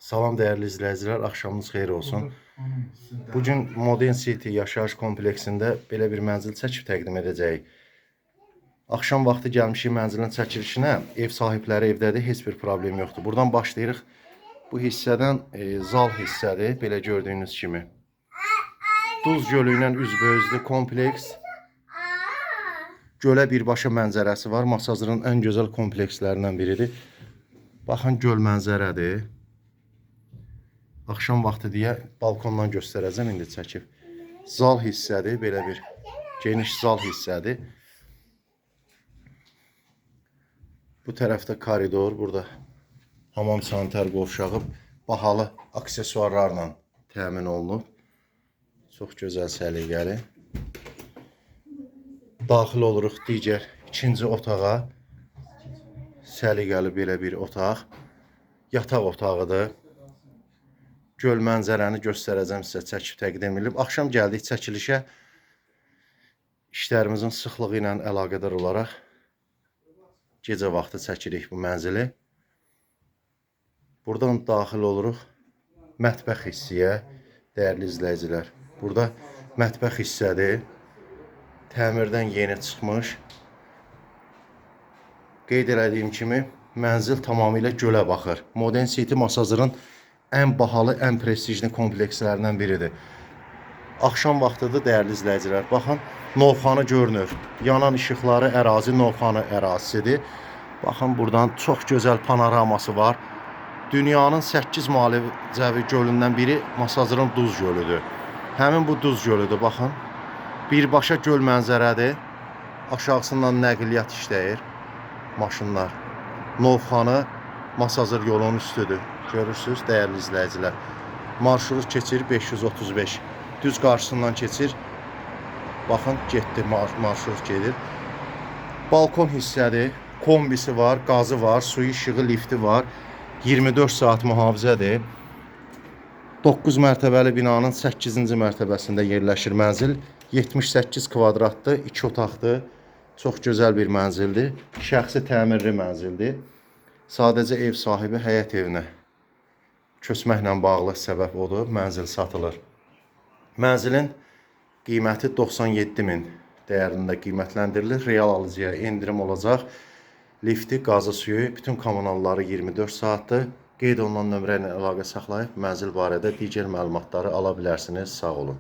Salam dəyərli izləyicilər, axşamınız xeyir olsun. Bugün Modern City yaşayış kompleksində belə bir mənzil çəkib təqdim edəcəyik. Axşam vaxtı gəlmişik mənzilin çəkilişinə. Ev sahibləri evdədir, heç bir problem yoxdur. Buradan başlayırıq. Bu hissədən zal hissədir, belə gördüyünüz kimi. Duz gölü ilə üzbəüzdür kompleks. Gölə birbaşa mənzərəsi var. Masazırın ən gözəl komplekslərindən biridir. Baxın, göl mənzərədir. Axşam vaxtı deyə balkondan göstərəcəm, indi çəkib. Zal hissədir, belə bir geniş zal hissədir. Bu tərəfdə koridor, burada hamam sanitar qovşağı bahalı aksesuarlarla təmin olunub. Çox gözəl, səliqəli. Daxil oluruq digər ikinci otağa. Səliqəli belə bir otaq. Yataq otağıdır. Göl mənzərəni göstərəcəm sizə, çəkib təqdim edilib. Axşam gəldik çəkilişə. İşlərimizin sıxlığı ilə əlaqədar olaraq gecə vaxtı çəkirik bu mənzili. Buradan daxil oluruq mətbəx hissəyə, dəyərli izləyicilər. Burada mətbəx hissədir. Təmirdən yeni çıxmış. Qeyd elədiyim kimi, mənzil tamamilə gölə baxır. Modern City Masazırın ən bahalı, ən prestijli komplekslərindən biridir. Axşam vaxtıdır, dəyərli izləyicilər. Baxın, novxanı görünür. Yanan işıqları ərazi novxanı ərazisidir. Baxın, buradan çox gözəl panoraması var. Dünyanın 8 müalicəvi gölündən biri Masazırın Duz gölüdür. Həmin bu Duz gölüdür, baxın. Birbaşa göl mənzərədir. Aşağısından nəqliyyat işləyir. Maşınlar. Novxanı Masazır yolunun üstüdür. Görürsünüz, dəyərli izləyicilər. Marşrut keçir 535. Düz qarşısından keçir. Baxın, getdi, marşrut gedir. Balkon hissədir. Kombisi var, qazı var, suyu işığı, lifti var. 24 saat mühafizədir. 9 mərtəbəli binanın 8-ci mərtəbəsində yerləşir mənzil. 78 kvadratdır, 2 otaqdır. Çox gözəl bir mənzildir. Şəxsi təmirli mənzildir. Sadəcə ev sahibi həyət evinə köçməklə bağlı səbəb odur, mənzil satılır. Mənzilin qiyməti 97.000 dəyərində qiymətləndirilir. Real alıcıya endirim olacaq. Lifti, qazı, suyu, bütün kommunalları 24 saatdır. Qeyd olunan nömrə ilə əlaqə saxlayıb mənzil barədə digər məlumatları ala bilərsiniz. Sağ olun.